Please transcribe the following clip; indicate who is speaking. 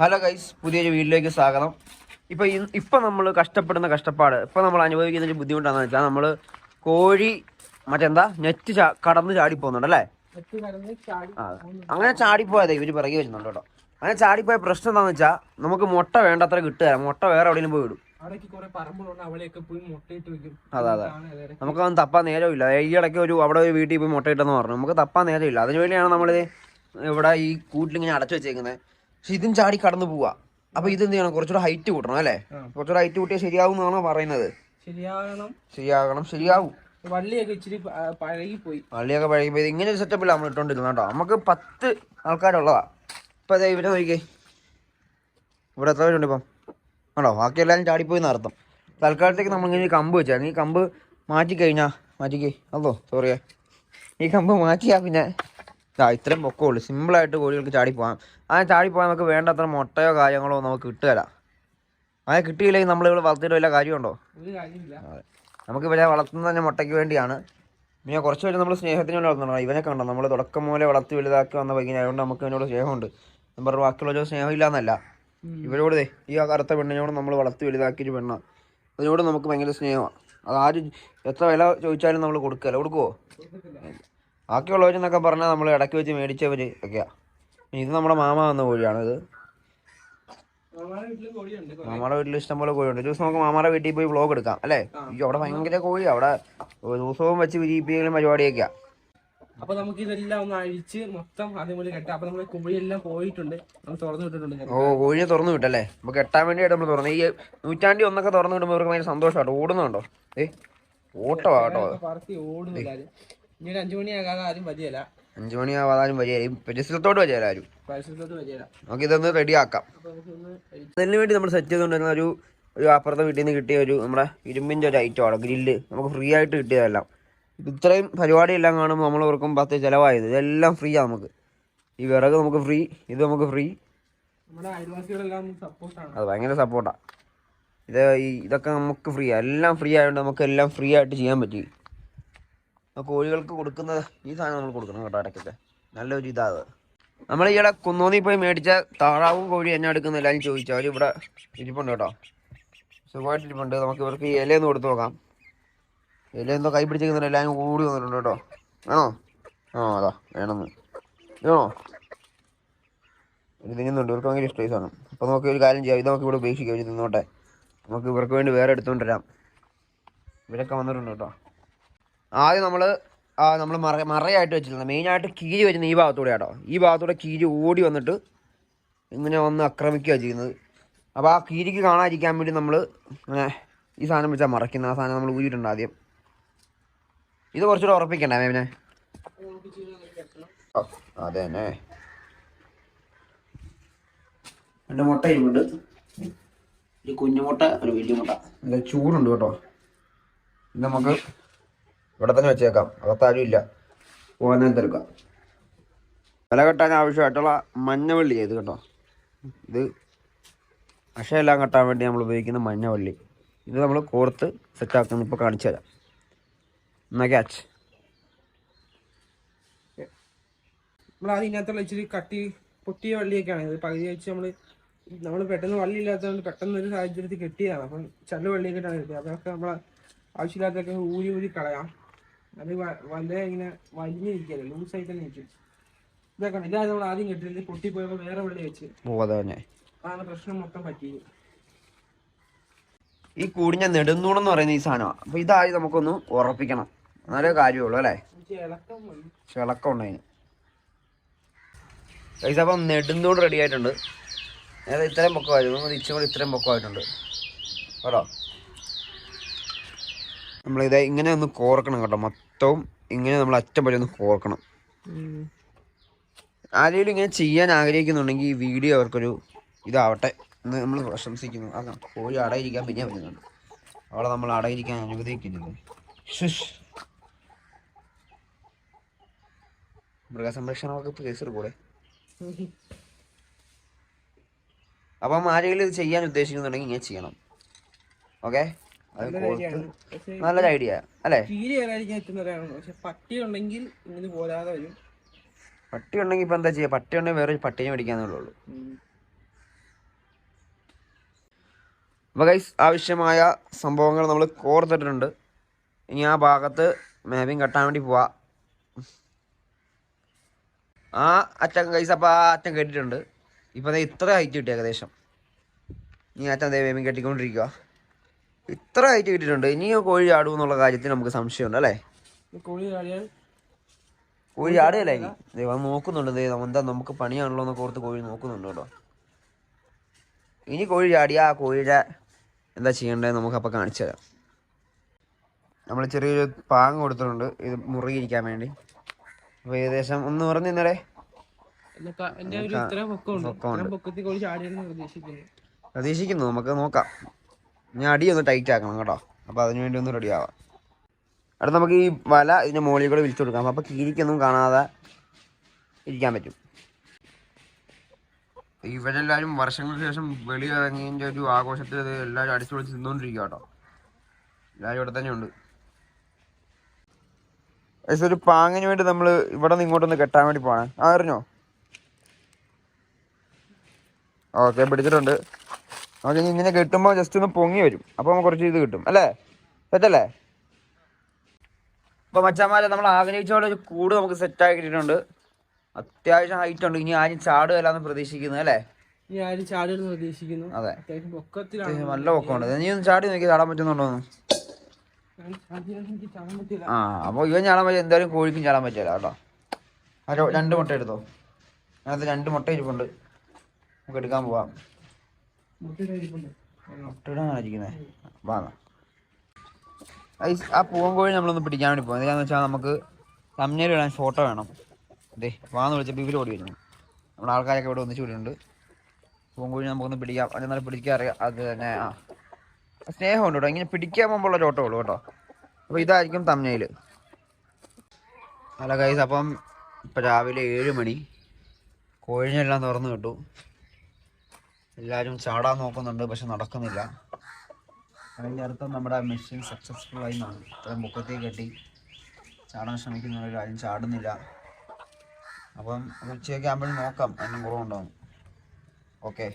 Speaker 1: Hello guys, പുതിയൊരു വീട്ടിലേക്ക് സ്വാഗതം. ഇപ്പം നമ്മൾ കഷ്ടപ്പെടുന്ന കഷ്ടപ്പാട്, ഇപ്പം നമ്മൾ അനുഭവിക്കുന്ന ഒരു ബുദ്ധിമുട്ടാണെന്ന് വെച്ചാൽ നമ്മൾ കോഴി മറ്റെന്താ നെറ്റ് കടന്ന് ചാടിപ്പോകുന്നുണ്ട് അല്ലേ? അങ്ങനെ ചാടിപ്പോയതേ ഇവർ പിറകെ വരുന്നുണ്ട് കേട്ടോ. അങ്ങനെ ചാടിപ്പോയ പ്രശ്നം എന്താണെന്ന് വെച്ചാൽ നമുക്ക് മുട്ട വേണ്ടത്ര കിട്ടുക, മുട്ട വേറെ എവിടെയെങ്കിലും പോയി വിടും. അതെ, നമുക്കതൊന്നും തപ്പാൻ നേരമില്ല. ഈ ഇടയ്ക്ക് അവിടെ ഒരു വീട്ടിൽ പോയി മുട്ടയിട്ടെന്ന് പറഞ്ഞു. നമുക്ക് തപ്പാൻ നേരമില്ല. അതിനുവേണ്ടിയാണ് നമ്മൾ ഇവിടെ ഈ കൂട്ടിലിങ്ങനെ അടച്ചു വെച്ചേക്കുന്നത്. പക്ഷെ ഇതും ചാടി കടന്നു പോവാ. അപ്പൊ ഇതെന്ത് ചെയ്യണം? കുറച്ചുകൂടെ ഹൈറ്റ് കൂട്ടണം അല്ലേ? കുറച്ചുകൂടെ ഹൈറ്റ് കൂട്ടിയാൽ ശരിയാവും എന്നാണോ പറയുന്നത്? ശരിയാവും.
Speaker 2: വള്ളിയൊക്കെ ഇച്ചിരി പഴകിപ്പോയി.
Speaker 1: ഇങ്ങനെ ഒരു സെറ്റപ്പില്ല നമ്മൾ ഇട്ടോണ്ടിരുന്നത് കേട്ടോ. നമുക്ക് 10 ആൾക്കാരുള്ളതാ. ഇപ്പൊ അതെ ഇവരെ നോക്കിക്കേ, ഇവിടെ എത്ര പേരുണ്ട് ഇപ്പം? ആണോ? ബാക്കി എല്ലാവരും ചാടിപ്പോയി നടത്തും. തൽക്കാലത്തേക്ക് നമ്മളിങ്ങനെ കമ്പ് വെച്ചാൽ ഈ കമ്പ് മാറ്റിക്കേ. അതോ സോറിയേ, ഈ കമ്പ് മാറ്റിയാ പിന്നെ ഇത്രയും പൊക്കമുള്ളൂ. സിമ്പിളായിട്ട് കോഴികൾക്ക് ചാടിപ്പോകാം. അങ്ങനെ ചാടിപ്പോകാൻ നമുക്ക് വേണ്ടത്ര മുട്ടയോ കാര്യങ്ങളോ നമുക്ക് കിട്ടുകയില്ല. അങ്ങനെ കിട്ടിയില്ലെങ്കിൽ നമ്മളിവിടെ വളർത്തിയിട്ട് വല്ല കാര്യമുണ്ടോ? നമുക്ക് ഇവിടെ വളർത്തുന്നത് തന്നെ മുട്ടയ്ക്ക് വേണ്ടിയാണ്. പിന്നെ കുറച്ച് പേര് നമ്മൾ സ്നേഹത്തിന് വേണ്ടി വളർത്തണം. ഇവനെ കണ്ടോ, നമ്മൾ തുടക്കം മൂലം വളർത്തി വലുതാക്കി വന്ന പയ്യനെ. അതുകൊണ്ട് നമുക്ക് അതിനോട് സ്നേഹമുണ്ട്. ഞാൻ പറഞ്ഞു ബാക്കിയുള്ളവരോ സ്നേഹമില്ല എന്നല്ല. ഇവരോട് ഈ കറുത്ത പെണ്ണിനോട് നമ്മൾ വളർത്തി വലുതാക്കിയൊരു പെണ്ണാണ്. അതിനോട് നമുക്ക് ഭയങ്കര സ്നേഹമാണ്. അതാരും എത്ര വില ചോദിച്ചാലും നമ്മൾ കൊടുക്കുമോ? ബാക്കിയുള്ളവരെന്നൊക്കെ പറഞ്ഞാൽ നമ്മൾ ഇടയ്ക്ക് വെച്ച് മേടിച്ചവർ ഒക്കെയാണ്. ഇത് നമ്മുടെ മാമ വന്ന കോഴിയാണ്. ഇത് മാമാടെ വീട്ടിൽ ഇഷ്ടംപോലെ കോഴിയുണ്ട്. ഒരു ദിവസം നമുക്ക് മാമാടെ വീട്ടിൽ പോയി വ്ളോഗ് എടുക്കാം അല്ലേ? അവിടെ ഭയങ്കര കോഴി, അവിടെ ദിവസവും വെച്ച് വിരിയിപ്പിക്കലും പരിപാടിയൊക്കെയാ.
Speaker 2: അപ്പൊ നമുക്ക് ഇതെല്ലാം ഒന്ന് അഴിച്ച് മൊത്തം അതേപോലെ കെട്ടാം. അപ്പൊ നമ്മള് കോഴിയെല്ലാം പോയിട്ടുണ്ട്, നമ്മൾ തുറന്നു വിട്ടിട്ടുണ്ട്.
Speaker 1: കോഴിയെ തുറന്നു വിട്ടല്ലേ? അപ്പൊ കെട്ടാൻ വേണ്ടിയായിട്ട് നമ്മൾ തുറന്നു. ഈ 100 ഒന്നൊക്കെ തുറന്നു വിടുമ്പോൾ അവർക്ക് ഭയങ്കര സന്തോഷമാട്ടോ. ഓടുന്നുണ്ടോ? ഓട്ടമാട്ടോ.
Speaker 2: പറത്തി ഓടുന്നില്ല. ഇനി 5 മണിയാകാതെ ആരും വരികയില്ല.
Speaker 1: 5 മണിയാവാതാരും വരികയും പരിസരത്തോട്ട് വരികയില്ല ആരും. നമുക്ക് ഇതൊന്ന് റെഡിയാക്കാം. അതിന് വേണ്ടി നമ്മൾ സെറ്റ് ചെയ്തുകൊണ്ടിരുന്ന ഒരു അപ്പുറത്തെ വീട്ടിൽ നിന്ന് കിട്ടിയ നമ്മുടെ ഇരുമ്പിൻ്റെ ഒരു ഐറ്റമാണ് ഗ്രില്ല്. നമുക്ക് ഫ്രീ ആയിട്ട് കിട്ടിയതെല്ലാം. ഇത്രയും പരിപാടിയെല്ലാം കാണുമ്പോൾ നമ്മൾ ഓർക്കും 10 ചിലവായത്. ഇതെല്ലാം ഫ്രീയാണ് നമുക്ക്. ഈ വിറക് നമുക്ക് ഫ്രീ, ഇത് നമുക്ക് ഫ്രീ. അത് ഭയങ്കര സപ്പോർട്ടാണ്. ഇതൊക്കെ നമുക്ക് ഫ്രീ, എല്ലാം ഫ്രീ ആയതുകൊണ്ട് നമുക്ക് എല്ലാം ഫ്രീ ആയിട്ട് ചെയ്യാൻ പറ്റി. കോഴികൾക്ക് കൊടുക്കുന്നത് ഈ സാധനം നമ്മൾ കൊടുക്കണം കേട്ടോ. ഇടയ്ക്കൊക്കെ നല്ലൊരു ഇതാണ്. നമ്മൾ ഈയിടെ കുന്നോന്നി പോയി മേടിച്ച താറാവും കോഴി എന്നെ എടുക്കുന്ന എല്ലാവരും ചോദിച്ചു. അവർ ഇവിടെ ഇരിപ്പുണ്ട് കേട്ടോ, സുഖമായിട്ട് ഇരിപ്പുണ്ട്. നമുക്ക് ഇവർക്ക് ഈ ഇലയൊന്ന് കൊടുത്തു നോക്കാം. ഇലയെന്തോ കൈ പിടിച്ചിരിക്കുന്നുണ്ട്. എല്ലാവരും കൂടി വന്നിട്ടുണ്ട് കേട്ടോ. ആണോ? അതാ വേണമെന്ന് വേണോ? ഇത് തിന്നുന്നുണ്ട്. ഇവർക്ക് ഭയങ്കര ഇഷ്ടമായി സാധനം. അപ്പോൾ നമുക്ക് ഒരു കാര്യം ചെയ്യാം, ഇത് നമുക്ക് ഇവിടെ ഉപേക്ഷിക്കാം. ഇവർ തിന്നോട്ടെ. നമുക്ക് ഇവർക്ക് വേണ്ടി വേറെ എടുത്തുകൊണ്ട് വരാം. ഇവരൊക്കെ വന്നിട്ടുണ്ട് കേട്ടോ. ആദ്യം നമ്മൾ മറയായിട്ട് വെച്ചിരുന്നത് മെയിനായിട്ട് കീരി വരുന്ന ഈ ഭാഗത്തൂടെ കേട്ടോ. ഈ ഭാഗത്തൂടെ കീരി ഓടി വന്നിട്ട് ഇങ്ങനെ വന്ന് ആക്രമിക്കുക ചെയ്യുന്നത്. അപ്പോൾ ആ കീരിക്ക് കാണാതിരിക്കാൻ വേണ്ടി നമ്മൾ ഇങ്ങനെ ഈ സാധനം വെച്ചാൽ മറയ്ക്കുന്നത്. ആ സാധനം നമ്മൾ ഊരിയിട്ടുണ്ട് ആദ്യം. ഇത് കുറച്ചുകൂടെ ഉറപ്പിക്കണ്ടേ മേമിനെ? അതെ തന്നെ. 2 മുട്ട ഇരുമുണ്ട്. ഒരു കുഞ്ഞുമുട്ട, ഒരു വലിയ മുട്ട. നല്ല ചൂടുണ്ട് കേട്ടോ. ഇത് നമുക്ക് ഇവിടെ തന്നെ വെച്ചേക്കാം. അകത്താരും ഇല്ല, പോകാൻ എടുക്കാം. വില കെട്ടാൻ ആവശ്യമായിട്ടുള്ള മഞ്ഞവള്ളി ഇത് കേട്ടോ. ഇത് അക്ഷയെല്ലാം കെട്ടാൻ വേണ്ടി നമ്മൾ ഉപയോഗിക്കുന്ന മഞ്ഞവള്ളി. ഇത് നമ്മൾ കോർത്ത് സെറ്റാക്കുന്നത് ഇപ്പോൾ കാണിച്ചു തരാം. എന്നാ ക്യാച്ച്.
Speaker 2: നമ്മൾ അതിനകത്തുള്ള ഇച്ചിരി പൊട്ടിയ വള്ളിയൊക്കെയാണ്. ഇത് പകുതി വെച്ച് നമ്മൾ പെട്ടെന്ന് വള്ളി ഇല്ലാത്തതുകൊണ്ട് പെട്ടെന്ന് ഒരു സാഹചര്യത്തിൽ കെട്ടിയതാണ്. അപ്പം ചല്ല വള്ളിയൊക്കെ കിട്ടിയത്. അതൊക്കെ നമ്മൾ ആവശ്യമില്ലാത്തൊക്കെ ഊരി കളയാം. അത് വല്ല ഇങ്ങനെ വലിഞ്ഞിരിക്കല്ലോ, ലൂസായി തന്നെ ഇരിക്കും. ഇതൊക്കെ ഇതാണ് നമ്മൾ ആദ്യം കെട്ടിയത്. പൊട്ടിപ്പോയപ്പോൾ വേറെ വള്ളി വെച്ച് അതാണ് പ്രശ്നം മൊത്തം പറ്റിയത്.
Speaker 1: ഈ കൂടിഞ്ഞ നെടുന്നൂണെന്ന് പറയുന്ന ഈ സാധനമാണ്. അപ്പോൾ ഇതായി നമുക്കൊന്ന് ഉറപ്പിക്കണം, എന്നാലേ കാര്യമുള്ളൂ അല്ലേ? ചിളക്കം ഉണ്ട് അതിന്. അപ്പം നെടുന്നൂട് റെഡി ആയിട്ടുണ്ട്. അതായത് ഇത്രയും പൊക്കമായിരുന്നു, ഇച്ചും കൂടി ഇത്രയും പൊക്കമായിട്ടുണ്ട് കേട്ടോ. നമ്മളിത് ഇങ്ങനെ ഒന്ന് കോർക്കണം കേട്ടോ. മൊത്തവും ഇങ്ങനെ നമ്മൾ അറ്റം വരെ ഒന്ന് കോർക്കണം. ആരെങ്കിലും ഇങ്ങനെ ചെയ്യാൻ ആഗ്രഹിക്കുന്നുണ്ടെങ്കിൽ ഈ വീഡിയോ അവർക്കൊരു ഇതാവട്ടെ എന്ന് നമ്മൾ പ്രശംസിക്കുന്നു. അതാണ് കോഴി അടയിരിക്കാൻ പിന്നെ പറ്റുന്നുണ്ട്. അവിടെ നമ്മൾ അടയിരിക്കാൻ അനുവദിക്കുന്നില്ല. മൃഗസംരക്ഷണ വകുപ്പ് കേസ് കൂടെ. അപ്പം ആരെങ്കിലും ഇത് ചെയ്യാൻ ഉദ്ദേശിക്കുന്നുണ്ടെങ്കിൽ ഇങ്ങനെ ചെയ്യണം. ഓക്കെ, നല്ലൊരു ഐഡിയ അല്ലേ?
Speaker 2: പട്ടി ഉണ്ടെങ്കിൽ
Speaker 1: ഇപ്പൊ എന്താ ചെയ്യാ? പട്ടി ഉണ്ടെങ്കിൽ വേറെ പട്ടിയെ മേടിക്കാന്നുള്ളൂ. അപ്പോൾ ഗൈസ് ആവശ്യമായ സംഭവങ്ങൾ നമ്മൾ കോർത്തിട്ടിട്ടുണ്ട്. ഇനി ആ ഭാഗത്ത് മേബിയും കെട്ടാൻ വേണ്ടി പോവാം. ആ അറ്റം ഗൈസ്, അപ്പോൾ ആ അറ്റം കെട്ടിയിട്ടുണ്ട്. ഇപ്പോൾ ഇത്ര ഹൈറ്റ് കിട്ടി ഏകദേശം. ഇനി അറ്റം മേബിയും കെട്ടിക്കൊണ്ടിരിക്കുക. ഇത്ര ഹൈറ്റ് കിട്ടിയിട്ടുണ്ട്. ഇനിയോ കോഴി ചാടും എന്നുള്ള കാര്യത്തിൽ നമുക്ക് സംശയമുണ്ട് അല്ലേ?
Speaker 2: കോഴി
Speaker 1: ചാടുകയല്ലേ ഇനി? ദൈവം നോക്കുന്നുണ്ട്. ദൈവം എന്താ നമുക്ക് പണിയാണല്ലോ എന്നൊക്കെ ഓർത്ത് കോഴി നോക്കുന്നുണ്ട് കേട്ടോ. ഇനി കോഴി ചാടിയാൽ ആ കോഴിയുടെ എന്താ ചെയ്യേണ്ടത് നമുക്കപ്പോൾ കാണിച്ചു തരാം. നമ്മൾ ചെറിയൊരു പാങ്ങ് കൊടുത്തിട്ടുണ്ട് ഇത് മുറുകിയിരിക്കാൻ വേണ്ടി. അപ്പോൾ ഏകദേശം ഒന്ന് പറഞ്ഞ് ഇന്നലെ പ്രതീക്ഷിക്കുന്നു. നമുക്ക് നോക്കാം. ഞാൻ അടി ഒന്ന് ടൈറ്റ് ആക്കണം കേട്ടോ. അപ്പോൾ അതിന് വേണ്ടി ഒന്ന് റെഡി ആവാം. അടുത്ത് നമുക്ക് ഈ വല ഇതിൻ്റെ മുകളിൽ കൂടെ വിരിച്ചു കൊടുക്കാം. അപ്പോൾ കീരിക്കൊന്നും കാണാതെ ഇരിക്കാൻ പറ്റും. ഇവരെല്ലാവരും വർഷങ്ങൾക്ക് ശേഷം വെളിയിറങ്ങിയതിൻ്റെ ഒരു ആഘോഷത്തിൽ ഇത് എല്ലാവരും അടിച്ചു പൊളിച്ച് തിന്നുകൊണ്ടിരിക്കുക കേട്ടോ. എല്ലാവരും ഇവിടെ തന്നെ ഉണ്ട്. ഒരു പാങ്ങിന് വേണ്ടി നമ്മൾ ഇവിടെ നിന്ന് ഇങ്ങോട്ടൊന്ന് കെട്ടാൻ വേണ്ടി പോകണേ. അറിഞ്ഞോ? ഓക്കെ, പിടിച്ചിട്ടുണ്ട്. നമുക്ക് ഇങ്ങനെ കെട്ടുമ്പോൾ ജസ്റ്റ് ഒന്ന് പൊങ്ങി വരും. അപ്പോൾ നമുക്ക് കുറച്ച് ഇത് കിട്ടും അല്ലേ? സെറ്റല്ലേ? അപ്പോൾ മച്ചാന്മാരെ നമ്മൾ ആഗ്രഹിച്ചോടെ ഒരു കൂട് നമുക്ക് സെറ്റാക്കി കിട്ടിയിട്ടുണ്ട്. അത്യാവശ്യം ഹൈറ്റ് ഉണ്ട്. ഇനി ആരും ചാടുകയല്ലാന്ന് പ്രതീക്ഷിക്കുന്നത് അല്ലേ? അതെ, നല്ല പൊക്കമുണ്ട്. നീ ഒന്ന് ചാടി നോക്കി ചാടാൻ പറ്റുന്നുണ്ടോന്ന്. ആ, അപ്പോൾ ഇവൻ ചാടാൻ പറ്റും. എന്തായാലും കോഴിക്കും ചാടാൻ പറ്റില്ല കേട്ടോ. ആ 2 മുട്ട എടുത്തോ. അതിനകത്ത് 2 മുട്ട ഇരിപ്പുണ്ട്. നമുക്ക് എടുക്കാൻ പോവാം. മുട്ടയിടാനായിരിക്കുന്നത്. വാങ്ങാം. ആ പൂവൻ കോഴി നമ്മളൊന്ന് പിടിക്കാൻ വേണ്ടി പോകും. എന്താണെന്ന് വെച്ചാൽ നമുക്ക് തമ്മിൽ ഇടാൻ ഫോട്ടോ വേണം. അതെ, വാന്ന് വിളിച്ചപ്പോൾ ഇവർ ഓടി വരുന്നു. നമ്മുടെ ആൾക്കാരൊക്കെ ഇവിടെ ഒന്നിച്ച് വിടുന്നുണ്ട്. പൂവൻ കോഴി നമുക്കൊന്ന് പിടിക്കാം. അതിനാലും പിടിക്കാൻ അറിയാം. അത് തന്നെ. ആ, സ്നേഹമുണ്ട് കേട്ടോ. ഇങ്ങനെ പിടിക്കാൻ പോകുമ്പോൾ ഒരു ഓട്ടം ഉള്ളൂ കേട്ടോ. അപ്പോൾ ഇതായിരിക്കും തമ്മിൽ. ഹലോ ഗൈസ്, അപ്പം ഇപ്പം രാവിലെ 7 മണി. കോഴിനെല്ലാം തുറന്നു കിട്ടു. എല്ലാവരും ചാടാൻ നോക്കുന്നുണ്ട്, പക്ഷെ നടക്കുന്നില്ല. അതിൻ്റെ അർത്ഥം നമ്മുടെ മെഷീൻ സക്സസ്ഫുൾ ആയി എന്നാണ്. ഇത്രയും പൊക്കത്തേക്ക് കെട്ടി ചാടാൻ ശ്രമിക്കുന്നവർ ആരും ചാടുന്നില്ല. അപ്പം ഉച്ചയൊക്കെ ആകുമ്പോഴും നോക്കാം അതിനും കുറവുണ്ടാവും. ഓക്കെ.